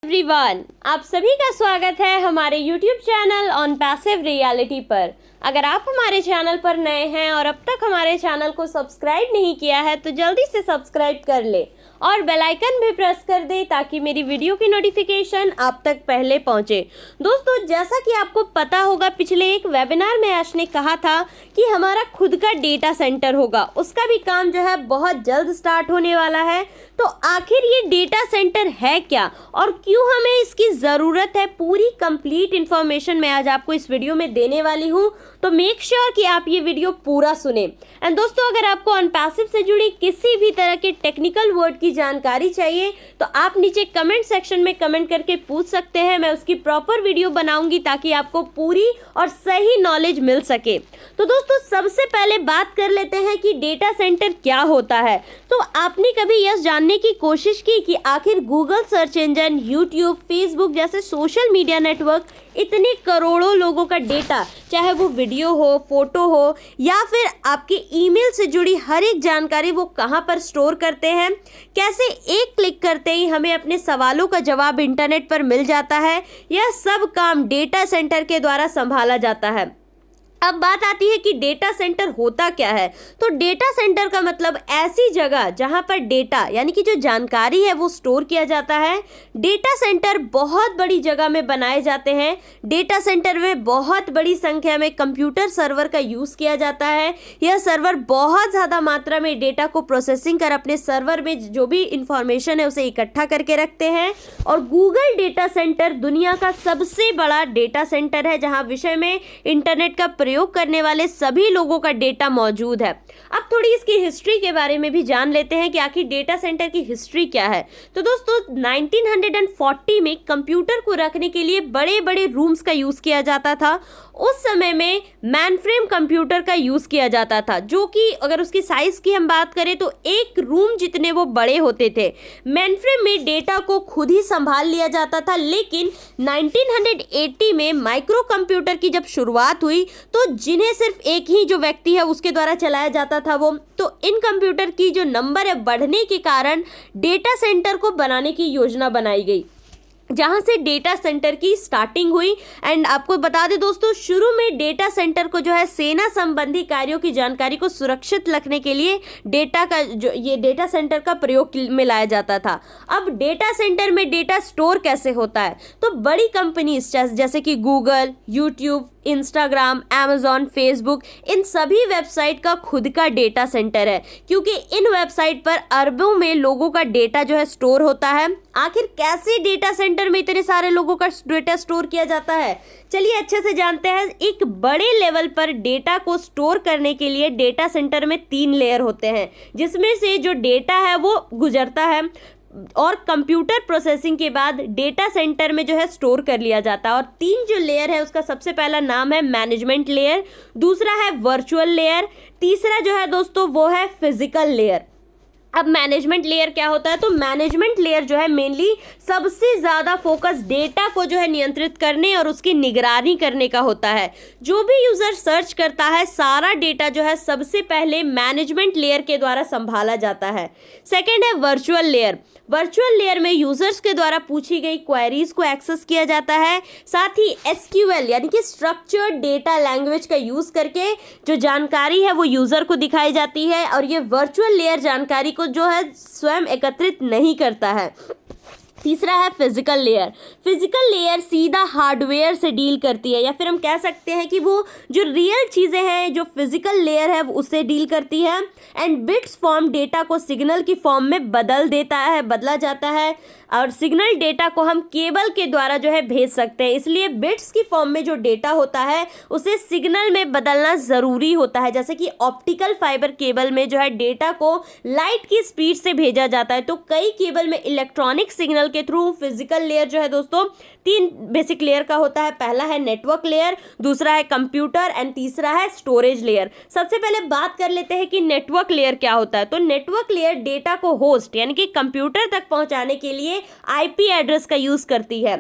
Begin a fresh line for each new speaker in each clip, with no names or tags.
Everyone, आप सभी का स्वागत है हमारे YouTube channel on passive reality पर। अगर आप हमारे चैनल पर नए हैं और अब तक हमारे चैनल को सब्सक्राइब नहीं किया है तो जल्दी से सब्सक्राइब कर ले और बेल आइकन भी प्रेस कर दे ताकि मेरी वीडियो की नोटिफिकेशन आप तक पहले पहुंचे। दोस्तों, जैसा कि आपको पता होगा, पिछले एक वेबिनार में ऐश ने कहा था कि हमारा खुद का डेटा सेंटर होगा, उसका भी काम जो है बहुत जल्द स्टार्ट होने वाला है। तो आखिर ये डेटा सेंटर है क्या और क्यों हमें इसकी ज़रूरत है, पूरी कंप्लीट इन्फॉर्मेशन मैं आज आपको इस वीडियो में देने वाली हूँ। तो मेक श्योर कि आप ये वीडियो पूरा सुने। एंड दोस्तों, अगर आपको अनपैसिव से जुड़ी किसी भी तरह के टेक्निकल वर्ड की जानकारी चाहिए तो आप नीचे कमेंट सेक्शन में कमेंट करके पूछ सकते हैं। मैं उसकी प्रॉपर वीडियो बनाऊंगी ताकि आपको पूरी और सही नॉलेज मिल सके। तो दोस्तों, सबसे पहले बात कर लेते हैं कि डेटा सेंटर क्या होता है। तो आपने कभी यह जानने की कोशिश की कि आखिर Google search engine, YouTube, Facebook जैसे सोशल मीडिया नेटवर्क इतने करोड़ों लोगों का डेटा, चाहे वो वीडियो हो, फोटो हो या फिर आपके ईमेल से जुड़ी हर एक जानकारी, वो कहाँ पर स्टोर करते हैं? कैसे एक क्लिक करते ही हमें अपने सवालों का जवाब इंटरनेट पर मिल जाता है? यह सब काम डेटा सेंटर के द्वारा संभाला जाता है। अब बात आती है कि डेटा सेंटर होता क्या है। तो डेटा सेंटर का मतलब ऐसी जगह जहां पर डेटा यानी कि जो जानकारी है वो स्टोर किया जाता है। डेटा सेंटर बहुत बड़ी जगह में बनाए जाते हैं। डेटा सेंटर में बहुत बड़ी संख्या में कंप्यूटर सर्वर का यूज़ किया जाता है। यह सर्वर बहुत ज़्यादा मात्रा में डेटा को प्रोसेसिंग कर अपने सर्वर में जो भी इंफॉर्मेशन है उसे इकट्ठा करके रखते हैं। और गूगल डेटा सेंटर दुनिया का सबसे बड़ा डेटा सेंटर है जहाँ विषय में इंटरनेट का प्रयोग करने वाले सभी लोगों का डेटा मौजूद है। अब थोड़ी इसकी हिस्ट्री के बारे में भी जान लेते हैं कि आखिर डेटा सेंटर की हिस्ट्री क्या है। तो दोस्तों, 1940 में कंप्यूटर को रखने के लिए बड़े बड़े रूम्स का यूज किया जाता था। उस समय में मैनफ्रेम कंप्यूटर का यूज किया जाता था, जो कि अगर उसकी साइज की हम बात करें तो एक रूम जितने वो बड़े होते थे। मैनफ्रेम में डेटा को खुद ही संभाल लिया जाता था। लेकिन 1980 में माइक्रो कंप्यूटर की जब शुरुआत हुई तो जिन्हें सिर्फ एक ही जो व्यक्ति है उसके द्वारा चलाया जाता था वो, तो इन कंप्यूटर की जो नंबर है बढ़ने के कारण डेटा सेंटर को बनाने की योजना बनाई गई, जहां से डेटा सेंटर की स्टार्टिंग हुई। एंड आपको बता दें दोस्तों, शुरू में डेटा सेंटर को जो है सेना संबंधी कार्यों की जानकारी को सुरक्षित रखने के लिए डेटा सेंटर का प्रयोग में लाया जाता था। अब डेटा सेंटर में डेटा स्टोर कैसे होता है? तो बड़ी कंपनीज जैसे कि Google, YouTube, Instagram, Amazon, Facebook, इन सभी वेबसाइट का खुद का डेटा सेंटर है, क्योंकि इन वेबसाइट पर अरबों में लोगों का डेटा जो है स्टोर होता है। आखिर कैसे डेटा सेंटर में इतने सारे लोगों का डेटा स्टोर किया जाता है, चलिए अच्छे से जानते हैं। एक बड़े लेवल पर डेटा को स्टोर करने के लिए डेटा सेंटर में 3 लेयर होते हैं, जिसमें से जो डेटा है वो गुजरता है और कंप्यूटर प्रोसेसिंग के बाद डेटा सेंटर में जो है स्टोर कर लिया जाता है। और 3 जो लेयर है उसका सबसे पहला नाम है मैनेजमेंट लेयर, दूसरा है वर्चुअल लेयर, तीसरा जो है दोस्तों वो है फिजिकल लेयर। अब मैनेजमेंट लेयर क्या होता है? तो मैनेजमेंट लेयर जो है मेनली सबसे ज़्यादा फोकस डेटा को जो है नियंत्रित करने और उसकी निगरानी करने का होता है। जो भी यूज़र सर्च करता है सारा डेटा जो है सबसे पहले मैनेजमेंट लेयर के द्वारा संभाला जाता है। सेकेंड है वर्चुअल लेयर। वर्चुअल लेयर में यूजर्स के द्वारा पूछी गई क्वेरीज को एक्सेस किया जाता है, साथ ही SQL यानी कि स्ट्रक्चर्ड डेटा लैंग्वेज का यूज करके जो जानकारी है वो यूजर को दिखाई जाती है। और ये वर्चुअल लेयर जानकारी को जो है स्वयं एकत्रित नहीं करता है। तीसरा है फिजिकल लेयर। फिजिकल लेयर सीधा हार्डवेयर से डील करती है, या फिर हम कह सकते हैं कि वो जो रियल चीज़ें हैं जो फिजिकल लेयर है उससे डील करती है। एंड बिट्स फॉर्म डेटा को सिग्नल की फॉर्म में बदला जाता है और सिग्नल डेटा को हम केबल के द्वारा जो है भेज सकते हैं। इसलिए बिट्स की फॉर्म में जो डेटा होता है उसे सिग्नल में बदलना ज़रूरी होता है। जैसे कि ऑप्टिकल फाइबर केबल में जो है डेटा को लाइट की स्पीड से भेजा जाता है, तो कई केबल में इलेक्ट्रॉनिक सिग्नल के थ्रू फिजिकल लेयर जो है दोस्तों 3 बेसिक लेयर का होता है। पहला है नेटवर्क लेयर, दूसरा है कंप्यूटर एंड तीसरा है स्टोरेज लेयर। सबसे पहले बात कर लेते हैं कि नेटवर्क लेयर क्या होता है। तो नेटवर्क लेयर डेटा को होस्ट यानी कि कंप्यूटर तक पहुंचाने के लिए IP एड्रेस का यूज करती है।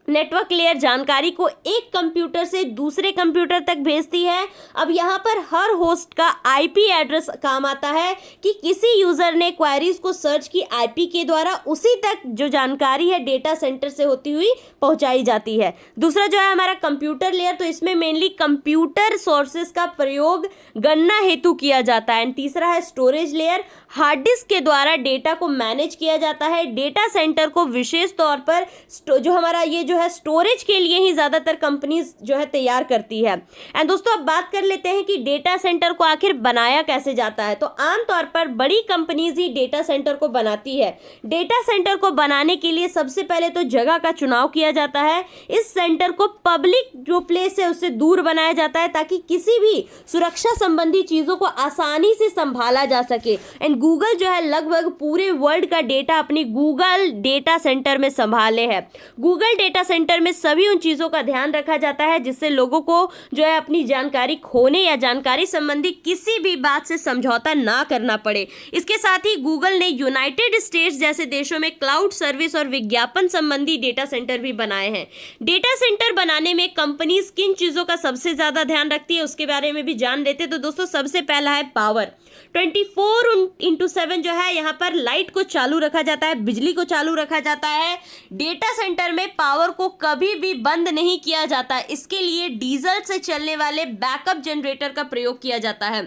नेटवर्क लेयर जानकारी को एक कंप्यूटर से दूसरे कंप्यूटर तक भेजती है। अब यहाँ पर हर होस्ट का आईपी एड्रेस काम आता है कि किसी यूज़र ने क्वेरीज को सर्च की आईपी के द्वारा उसी तक जो जानकारी है डेटा सेंटर से होती हुई पहुँचाई जाती है। दूसरा जो है हमारा कंप्यूटर लेयर, तो इसमें मेनली कंप्यूटर सोर्सेज का प्रयोग गणना हेतु किया जाता है। एंड तीसरा है स्टोरेज लेयर, हार्ड डिस्क के द्वारा डेटा को मैनेज किया जाता है। डेटा सेंटर को विशेष तौर पर जो हमारा ये जो है स्टोरेज के लिए ही ज़्यादातर कंपनीज जो है तैयार करती है। एंड दोस्तों अब बात कर लेते हैं कि डेटा सेंटर को आखिर बनाया कैसे जाता है। तो आमतौर पर बड़ी कंपनीज ही डेटा सेंटर को बनाती है। डेटा सेंटर को बनाने के लिए सबसे पहले तो जगह का चुनाव किया जाता है। इस सेंटर को पब्लिक जो प्लेस है उससे दूर बनाया जाता है ताकि किसी भी सुरक्षा संबंधी चीज़ों को आसानी से संभाला जा सके। एंड गूगल जो है लगभग पूरे वर्ल्ड का डेटा अपनी गूगल डेटा सेंटर में संभाले है। गूगल डेटा सेंटर में सभी उन चीज़ों का ध्यान रखा जाता है जिससे लोगों को जो है अपनी जानकारी खोने या जानकारी संबंधी किसी भी बात से समझौता ना करना पड़े। इसके साथ ही गूगल ने यूनाइटेड स्टेट्स जैसे देशों में क्लाउड सर्विस और विज्ञापन संबंधी डेटा सेंटर भी बनाए हैं। डेटा सेंटर बनाने में कंपनीज किन चीज़ों का सबसे ज़्यादा ध्यान रखती है उसके बारे में भी जान लेते हैं। तो दोस्तों सबसे पहला है पावर। 24/7 जो है यहाँ पर लाइट को चालू रखा जाता है, बिजली को चालू रखा जाता है। डेटा सेंटर में पावर को कभी भी बंद नहीं किया जाता। इसके लिए डीजल से चलने वाले बैकअप जनरेटर का प्रयोग किया जाता है।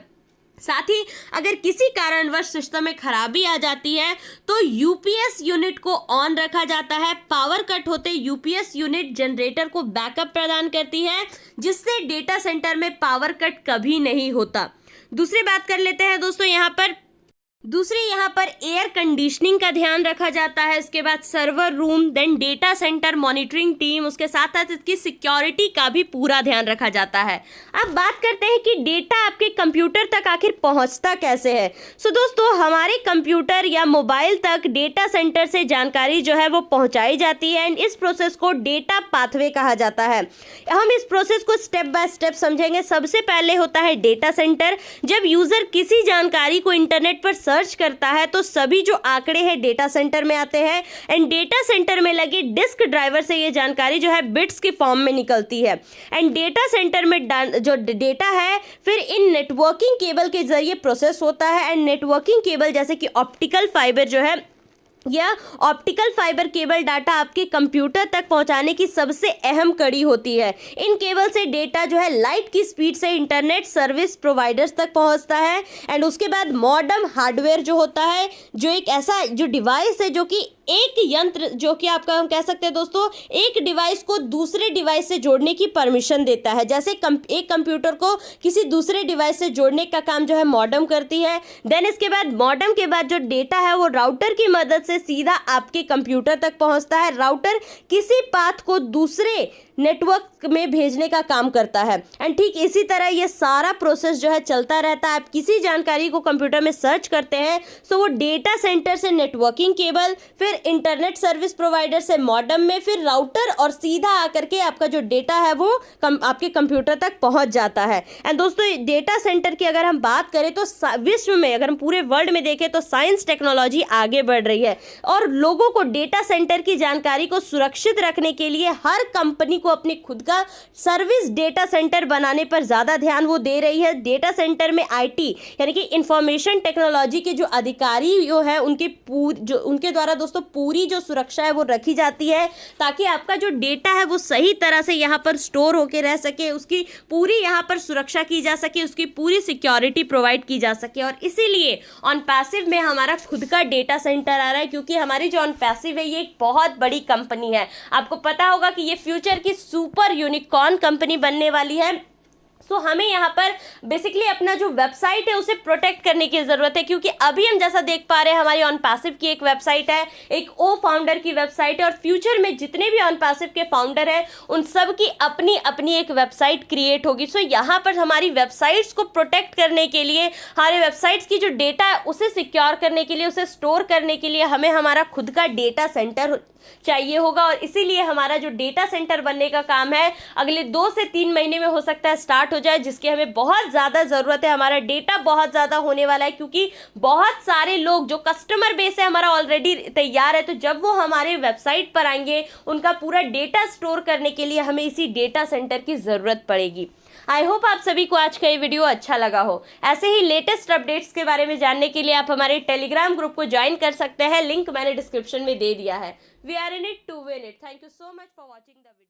साथ ही अगर किसी कारणवश सिस्टम में खराबी आ जाती है तो यूपीएस यूनिट को ऑन रखा जाता है। पावर कट होते यूपीएस यूनिट जनरेटर को बैकअप प्रदान करती है जिससे डेटा सेंटर में पावर कट कभी नहीं होता। दूसरी बात कर लेते हैं दोस्तों यहाँ पर एयर कंडीशनिंग का ध्यान रखा जाता है। इसके बाद server room, then data centre monitoring team, उसके साथ साथ इसकी सिक्योरिटी का भी पूरा ध्यान रखा जाता है। अब बात करते हैं कि डेटा आपके कंप्यूटर तक आखिर पहुंचता कैसे है। सो दोस्तों हमारे कंप्यूटर या मोबाइल तक डेटा सेंटर से जानकारी जो है वो पहुंचाई जाती है। एंड इस प्रोसेस को डेटा पाथवे कहा जाता है। हम इस प्रोसेस को स्टेप बाय स्टेप समझेंगे। सबसे पहले होता है डेटा सेंटर। जब यूजर किसी जानकारी को इंटरनेट पर सर्च करता है तो सभी जो आंकड़े हैं डेटा सेंटर में आते हैं। एंड डेटा सेंटर में लगे डिस्क ड्राइवर से ये जानकारी जो है बिट्स के फॉर्म में निकलती है। एंड डेटा सेंटर में जो डेटा है फिर इन नेटवर्किंग केबल के जरिए प्रोसेस होता है। एंड नेटवर्किंग केबल जैसे कि ऑप्टिकल फाइबर जो है या ऑप्टिकल फाइबर केबल डाटा आपके कंप्यूटर तक पहुंचाने की सबसे अहम कड़ी होती है। इन केबल से डेटा जो है लाइट की स्पीड से इंटरनेट सर्विस प्रोवाइडर्स तक पहुंचता है। एंड उसके बाद मॉडेम हार्डवेयर जो होता है जो एक ऐसा जो डिवाइस है जो कि एक यंत्र जो कि आपका हम कह सकते हैं दोस्तों एक डिवाइस को दूसरे डिवाइस से जोड़ने की परमिशन देता है। जैसे एक कंप्यूटर को किसी दूसरे डिवाइस से जोड़ने का काम जो है मॉडेम करती है। देन इसके बाद मॉडेम के बाद जो डेटा है वो राउटर की मदद से सीधा आपके कंप्यूटर तक पहुंचता है। राउटर किसी पाथ को दूसरे नेटवर्क में भेजने का काम करता है। एंड ठीक इसी तरह ये सारा प्रोसेस जो है चलता रहता है। आप किसी जानकारी को कंप्यूटर में सर्च करते हैं तो वो डेटा सेंटर से नेटवर्किंग केबल, फिर इंटरनेट सर्विस प्रोवाइडर से मॉडेम में, फिर राउटर और सीधा आकर के आपका जो डेटा है वो आपके कंप्यूटर तक पहुंच जाता है। एंड दोस्तों डेटा सेंटर की अगर हम बात करें तो विश्व में अगर हम पूरे वर्ल्ड में देखें तो साइंस टेक्नोलॉजी आगे बढ़ रही है और लोगों को डेटा सेंटर की जानकारी को सुरक्षित रखने के लिए हर कंपनी को अपने खुद का सर्विस डेटा सेंटर बनाने पर ज़्यादा ध्यान वो दे रही है। डेटा सेंटर में आईटी यानी कि इंफॉर्मेशन टेक्नोलॉजी के जो अधिकारी जो है उनके द्वारा दोस्तों पूरी जो सुरक्षा है वो रखी जाती है ताकि आपका जो डेटा है वो सही तरह से यहाँ पर स्टोर होके रह सके, उसकी पूरी यहाँ पर सुरक्षा की जा सके, उसकी पूरी सिक्योरिटी प्रोवाइड की जा सके। और इसीलिए ऑन पैसिव में हमारा खुद का डेटा सेंटर आ रहा है क्योंकि हमारी जो ऑन पैसिव है ये एक बहुत बड़ी कंपनी है। आपको पता होगा कि ये फ्यूचर की सुपर यूनिकॉर्न कंपनी बनने वाली है। तो हमें यहाँ पर बेसिकली अपना जो वेबसाइट है उसे प्रोटेक्ट करने की ज़रूरत है क्योंकि अभी हम जैसा देख पा रहे हैं हमारी ऑन पैसिव की एक वेबसाइट है, एक ओ फाउंडर की वेबसाइट है और फ्यूचर में जितने भी ऑन पैसिव के फाउंडर हैं उन सब की अपनी अपनी एक वेबसाइट क्रिएट होगी। सो यहाँ पर हमारी वेबसाइट्स को प्रोटेक्ट करने के लिए, हमारे वेबसाइट्स की जो डेटा है उसे सिक्योर करने के लिए, उसे स्टोर करने के लिए हमें हमारा खुद का डेटा सेंटर चाहिए होगा। और इसीलिए हमारा जो डेटा सेंटर बनने का काम है अगले 2 से 3 महीने में हो सकता है स्टार्ट स्टार्ट हो जाए, जिसकी हमें बहुत ज़्यादा ज़रूरत है। हमारा डेटा बहुत ज़्यादा होने वाला है, क्योंकि बहुत सारे लोग, जो कस्टमर बेस है हमारा ऑलरेडी तैयार है, तो जब वो हमारे वेबसाइट पर आएंगे उनका पूरा डेटा स्टोर करने के लिए हमें इसी डेटा सेंटर की ज़रूरत पड़ेगी। आई होप आप सभी को आज का ये वीडियो अच्छा लगा हो। ऐसे ही लेटेस्ट अपडेट्स के बारे में जानने के लिए आप हमारे टेलीग्राम ग्रुप को ज्वाइन कर सकते हैं, लिंक मैंने डिस्क्रिप्शन में दे दिया है। We are in it to win it. Thank you so much for watching the video.